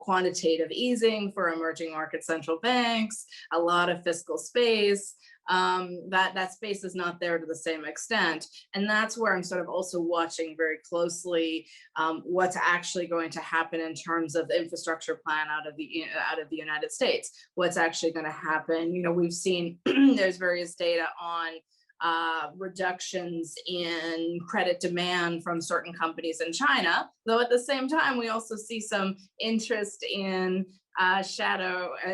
Quantitative easing for emerging market central banks, a lot of fiscal space. That space is not there to the same extent. And that's where I'm sort of also watching very closely what's actually going to happen in terms of the infrastructure plan out of the United States. What's actually going to happen? We've seen there's various data on reductions in credit demand from certain companies in China, though at the same time, we also see some interest in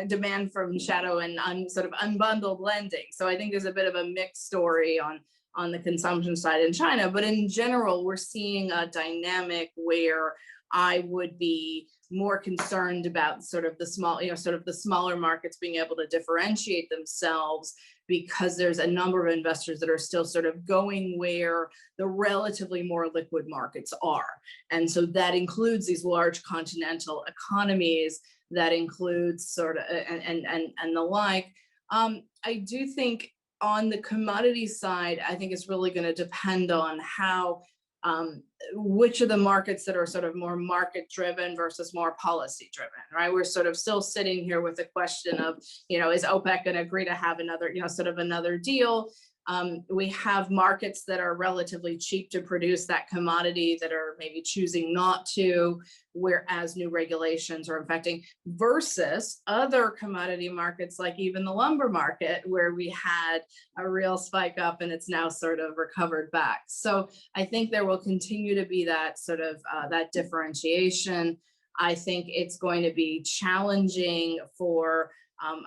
demand from shadow and sort of unbundled lending. So I think there's a bit of a mixed story on the consumption side in China, but in general, we're seeing a dynamic where I would be more concerned about sort of the small, sort of the smaller markets being able to differentiate themselves because there's a number of investors that are still sort of going where the relatively more liquid markets are. And so that includes these large continental economies, that includes sort of, and the like. I do think on the commodity side, I think it's really going to depend on how, which of the markets that are sort of more market driven versus more policy driven, right? We're sort of still sitting here with the question of, is OPEC going to agree to have another, sort of another deal? We have markets that are relatively cheap to produce that commodity that are maybe choosing not to, whereas new regulations are affecting, versus other commodity markets like even the lumber market, where we had a real spike up and it's now sort of recovered back. So I think there will continue to be that sort of that differentiation. I think it's going to be challenging for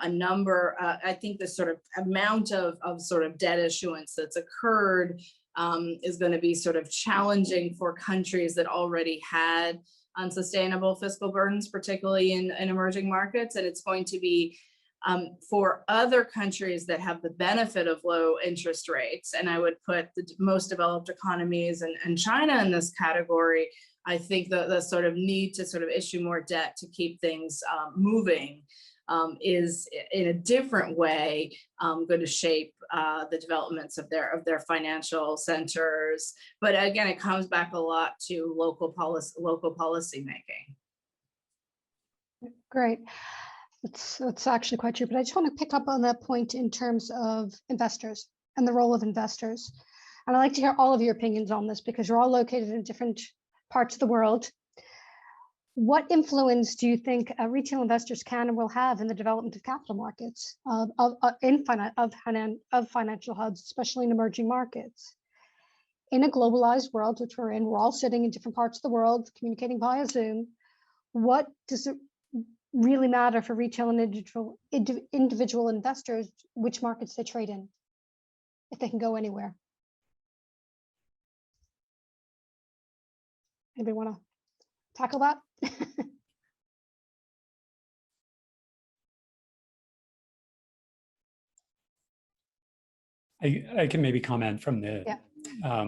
a number, I think the sort of amount of sort of debt issuance that's occurred is going to be sort of challenging for countries that already had unsustainable fiscal burdens, particularly in emerging markets. And it's going to be for other countries that have the benefit of low interest rates. And I would put the most developed economies and China in this category. I think the sort of need to sort of issue more debt to keep things moving is in a different way going to shape the developments of their financial centers. But again, it comes back a lot to local policy making. Great. It's actually quite true, but I just want to pick up on that point in terms of investors and the role of investors. And I'd like to hear all of your opinions on this, because you're all located in different parts of the world. What influence do you think retail investors can and will have in the development of capital markets, of financial hubs, especially in emerging markets? In a globalized world, which we're in, we're all sitting in different parts of the world, communicating via Zoom. What does it really matter for retail and individual investors, which markets they trade in, if they can go anywhere? Anybody want to tackle that? I can maybe comment from the, I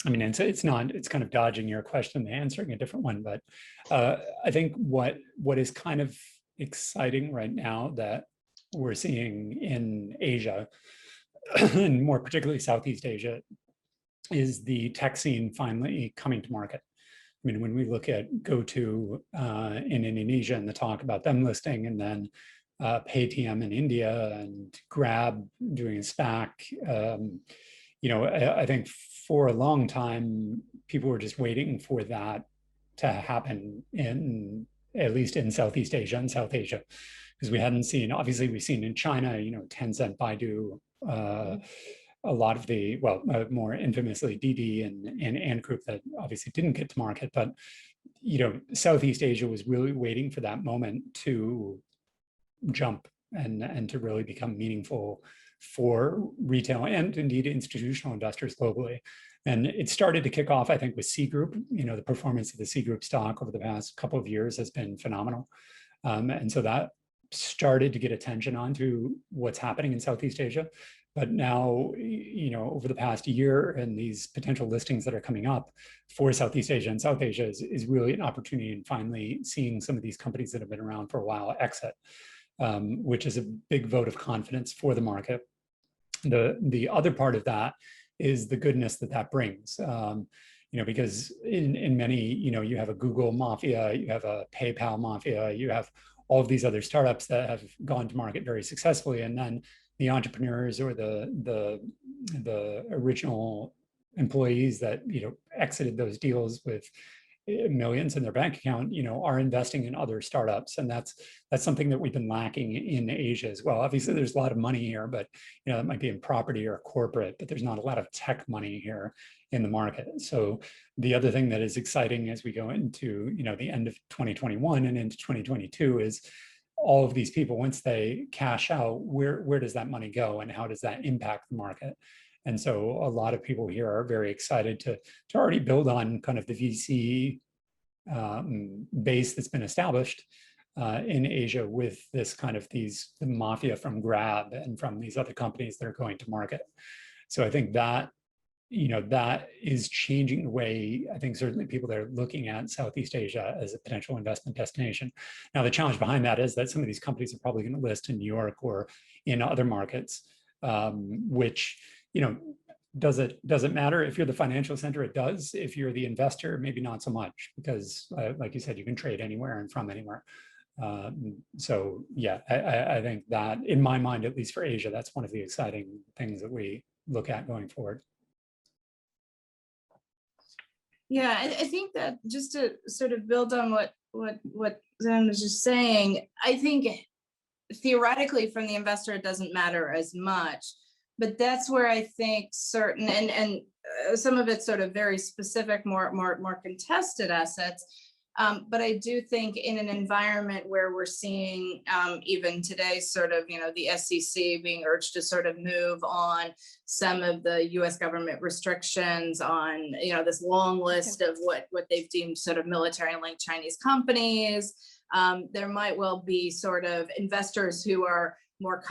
mean, it's kind of dodging your question and answering a different one, but I think what is kind of exciting right now that we're seeing in Asia, and more particularly Southeast Asia, is the tech scene finally coming to market. I mean, when we look at GoTo in Indonesia and the talk about them listing, and then Paytm in India and Grab doing a SPAC, I think for a long time, people were just waiting for that to happen at least in Southeast Asia and South Asia, because we hadn't seen, obviously we've seen in China, Tencent, Baidu, a lot of the, well, more infamously Didi and Ant Group that obviously didn't get to market, but Southeast Asia was really waiting for that moment to jump and to really become meaningful for retail and indeed institutional investors globally. And it started to kick off, I think, with C Group. The performance of the C Group stock over the past couple of years has been phenomenal. And so that started to get attention onto what's happening in Southeast Asia. But now, over the past year and these potential listings that are coming up for Southeast Asia and South Asia is really an opportunity in finally seeing some of these companies that have been around for a while exit, which is a big vote of confidence for the market. The other part of that is the goodness that brings, because in many, you have a Google mafia, you have a PayPal mafia, you have all of these other startups that have gone to market very successfully, and then the entrepreneurs or the original employees that exited those deals with millions in their bank account, are investing in other startups, and that's something that we've been lacking in Asia as well. Obviously, there's a lot of money here, but it might be in property or corporate, but there's not a lot of tech money here in the market. So the other thing that is exciting as we go into the end of 2021 and into 2022 is all of these people, once they cash out, where does that money go and how does that impact the market? And so a lot of people here are very excited to already build on kind of the VC base that's been established, in Asia with this kind of the mafia from Grab and from these other companies that are going to market. So I think that, that is changing the way, I think certainly people are looking at Southeast Asia as a potential investment destination. Now, the challenge behind that is that some of these companies are probably going to list in New York or in other markets, which, does it matter? If you're the financial center, it does. If you're the investor, maybe not so much, because like you said, you can trade anywhere and from anywhere. So yeah, I think that in my mind, at least for Asia, that's one of the exciting things that we look at going forward. Yeah, I think that just to sort of build on what Zennon was just saying, I think theoretically from the investor, it doesn't matter as much, but that's where I think certain, and some of it's sort of very specific, more contested assets. But I do think in an environment where we're seeing even today sort of, the SEC being urged to sort of move on some of the US government restrictions on, this long list of what they've deemed sort of military linked Chinese companies. There might well be sort of investors who are more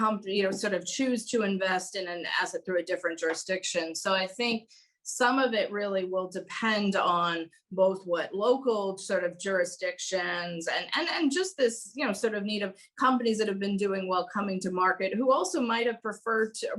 sort of choose to invest in an asset through a different jurisdiction. So I think some of it really will depend on both what local sort of jurisdictions and just this, sort of need of companies that have been doing well coming to market, who also might have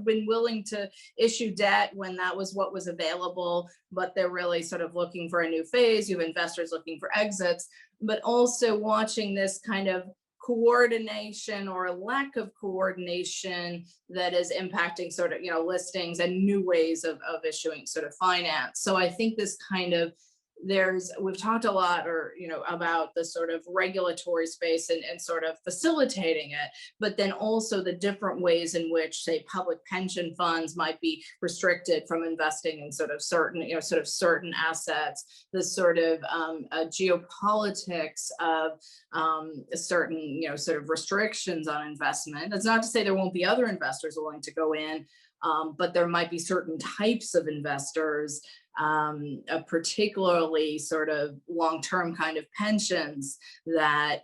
been willing to issue debt when that was what was available, but they're really sort of looking for a new phase. You have investors looking for exits, but also watching this kind of coordination or a lack of coordination that is impacting sort of, listings and new ways of issuing sort of finance. So I think this kind of, we've talked a lot about the sort of regulatory space and sort of facilitating it, but then also the different ways in which, say, public pension funds might be restricted from investing in sort of certain assets, the sort of geopolitics of certain, sort of restrictions on investment. That's not to say there won't be other investors willing to go in, but there might be certain types of investors, particularly sort of long-term kind of pensions that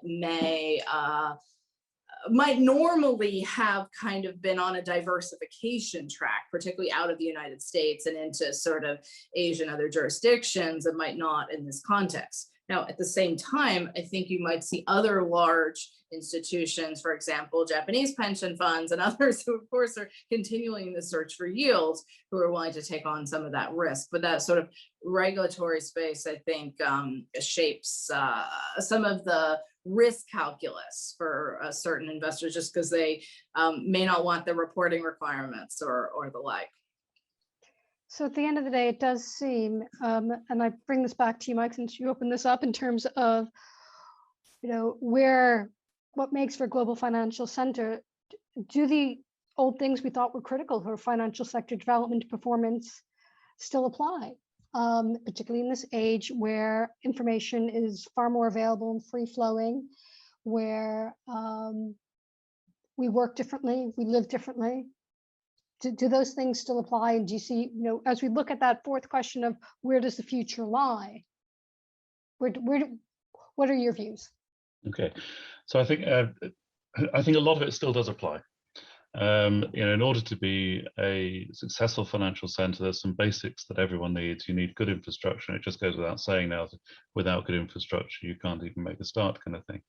might normally have kind of been on a diversification track, particularly out of the United States and into sort of Asia and other jurisdictions that might not in this context. Now, at the same time, I think you might see other large institutions, for example, Japanese pension funds and others who, of course, are continuing the search for yields, who are willing to take on some of that risk. But that sort of regulatory space, I think, shapes some of the risk calculus for certain investors, just because they may not want the reporting requirements or the like. So at the end of the day, it does seem, and I bring this back to you, Mike, since you opened this up in terms of, what makes for a global financial center. Do the old things we thought were critical for financial sector development performance still apply, particularly in this age where information is far more available and free flowing, where we work differently, we live differently? Do those things still apply? And do you see, as we look at that fourth question of where does the future lie, what are your views? Okay, so I think a lot of it still does apply. In order to be a successful financial center, there's some basics that everyone needs. You need good infrastructure, and it just goes without saying now that without good infrastructure, you can't even make a start, kind of thing.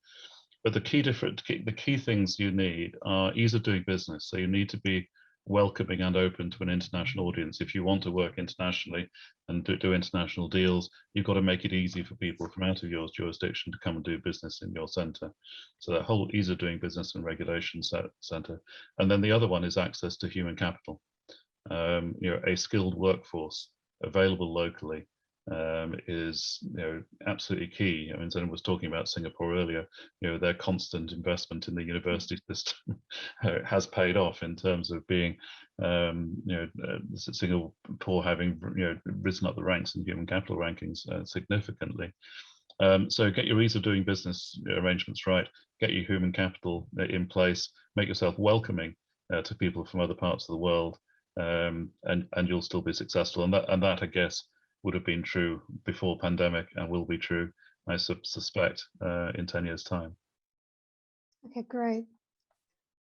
But the key things you need are ease of doing business. So you need to be welcoming and open to an international audience. If you want to work internationally and do international deals, you've got to make it easy for people from out of your jurisdiction to come and do business in your center. So that whole ease of doing business and regulation center. And then the other one is access to human capital. A skilled workforce available locally is absolutely key. I mean, Zennon was talking about Singapore earlier. Their constant investment in the university system has paid off in terms of being, Singapore having risen up the ranks in human capital rankings significantly. So get your ease of doing business arrangements right. Get your human capital in place. Make yourself welcoming to people from other parts of the world, and you'll still be successful. And that I guess would have been true before pandemic and will be true, I suspect, in 10 years' time. Okay, great.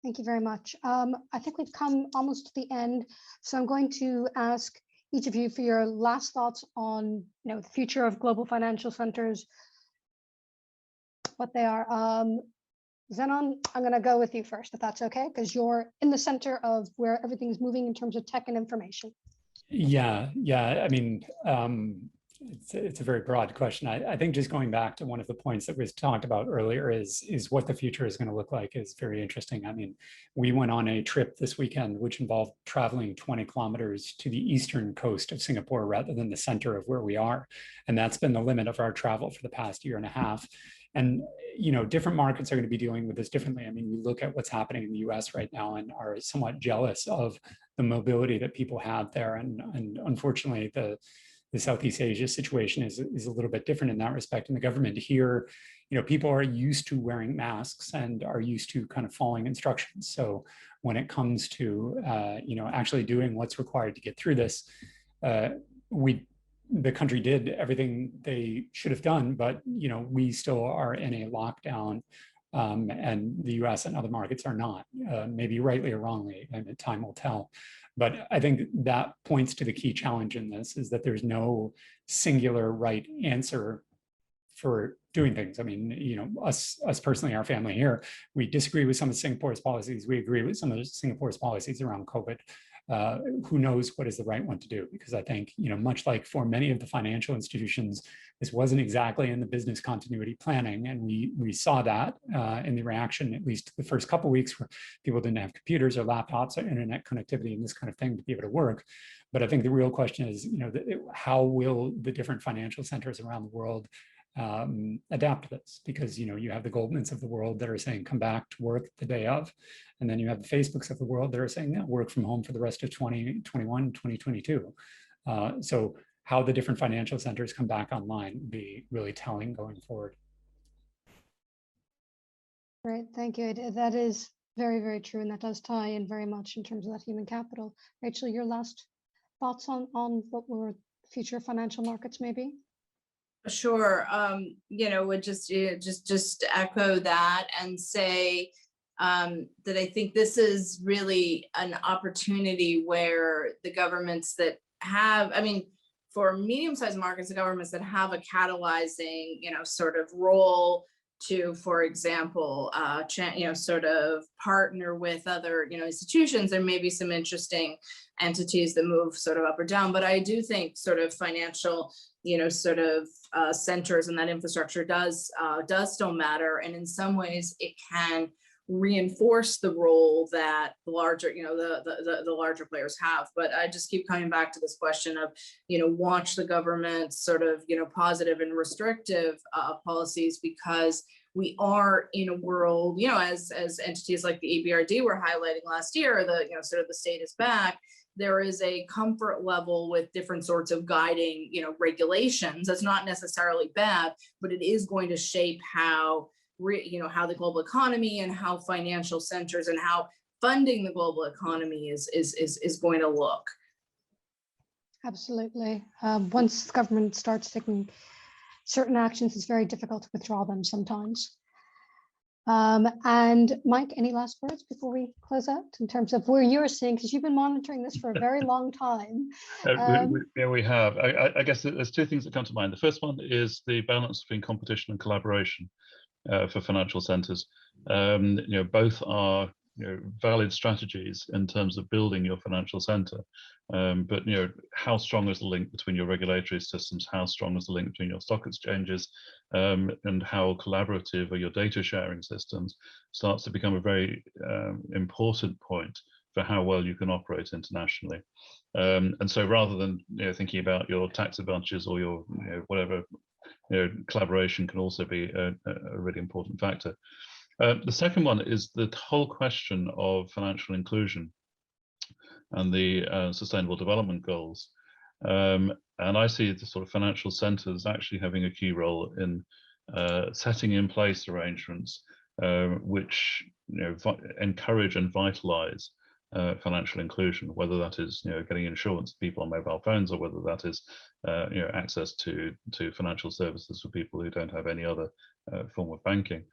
Thank you very much. I think we've come almost to the end, so I'm going to ask each of you for your last thoughts on, the future of global financial centers, what they are. Zennon, I'm going to go with you first, if that's okay, because you're in the center of where everything's moving in terms of tech and information. Yeah. I mean, it's a very broad question. I think just going back to one of the points that was talked about earlier is what the future is going to look like is very interesting. I mean, we went on a trip this weekend, which involved traveling 20 kilometers to the eastern coast of Singapore rather than the center of where we are. And that's been the limit of our travel for the past year and a half. And, different markets are going to be dealing with this differently. I mean, we look at what's happening in the US right now and are somewhat jealous of the mobility that people have there. And unfortunately, the Southeast Asia situation is a little bit different in that respect. In the government here, people are used to wearing masks and are used to kind of following instructions. So when it comes to, actually doing what's required to get through this, the country did everything they should have done, but we still are in a lockdown, and the US and other markets are not, maybe rightly or wrongly, and time will tell. But I think that points to the key challenge in this is that there's no singular right answer for doing things. I mean, us personally, our family here, we disagree with some of Singapore's policies. We agree with some of Singapore's policies around COVID. Who knows what is the right one to do? Because I think, much like for many of the financial institutions, this wasn't exactly in the business continuity planning. And we saw that in the reaction, at least the first couple of weeks, where people didn't have computers or laptops or internet connectivity and this kind of thing to be able to work. But I think the real question is, how will the different financial centers around the world adapt to this? Because you have the Goldmans of the world that are saying come back to work the day of, and then you have the Facebooks of the world that are saying no, work from home for the rest of 2021, 2022. So how the different financial centers come back online will be really telling going forward. Great, thank you. That is very, very true, and that does tie in very much in terms of that human capital. Rachel, your last thoughts on what were future financial markets maybe? Sure. Would just echo that and say that I think this is really an opportunity where the governments that have, for medium-sized markets, the governments that have a catalyzing, sort of role to, for example, sort of partner with other, institutions. There may be some interesting entities that move sort of up or down, but I do think sort of financial, centers and that infrastructure does still matter. And in some ways it can reinforce the role that the larger, the larger players have. But I just keep coming back to this question of, watch the government sort of, positive and restrictive policies, because we are in a world, as entities like the EBRD were highlighting last year, sort of the state is back. There is a comfort level with different sorts of guiding, regulations. That's not necessarily bad, but it is going to shape how the global economy and how financial centers and how funding the global economy is going to look. Absolutely. Once government starts taking certain actions, it's very difficult to withdraw them sometimes. And Mike, any last words before we close out in terms of where you're seeing, because you've been monitoring this for a very long time. We have. I guess there's two things that come to mind. The first one is the balance between competition and collaboration for financial centers. Both are valid strategies in terms of building your financial center. But how strong is the link between your regulatory systems? How strong is the link between your stock exchanges? And how collaborative are your data sharing systems starts to become a very important point for how well you can operate internationally. And so rather than thinking about your tax advantages or your whatever, collaboration can also be a really important factor. The second one is the whole question of financial inclusion and the Sustainable Development Goals. And I see the sort of financial centers actually having a key role in setting in place arrangements which encourage and vitalize financial inclusion, whether that is getting insurance for people on mobile phones, or whether that is access to financial services for people who don't have any other form of banking.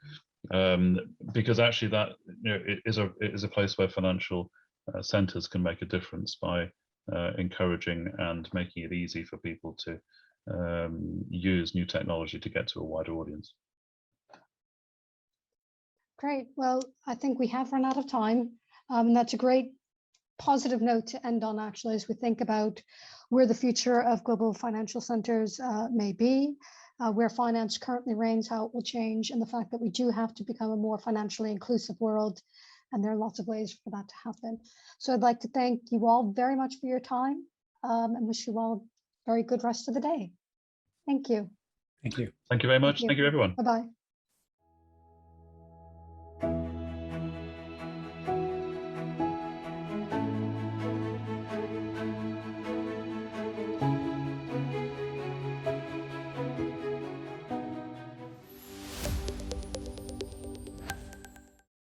because actually that it is a place where financial centers can make a difference by encouraging and making it easy for people to use new technology to get to a wider audience. Great. Well, I think we have run out of time. And that's a great positive note to end on, actually, as we think about where the future of global financial centers may be, where finance currently reigns, how it will change, and the fact that we do have to become a more financially inclusive world. And there are lots of ways for that to happen. So I'd like to thank you all very much for your time and wish you all a very good rest of the day. Thank you. Thank you. Thank you very much. Thank you, everyone. Bye-bye.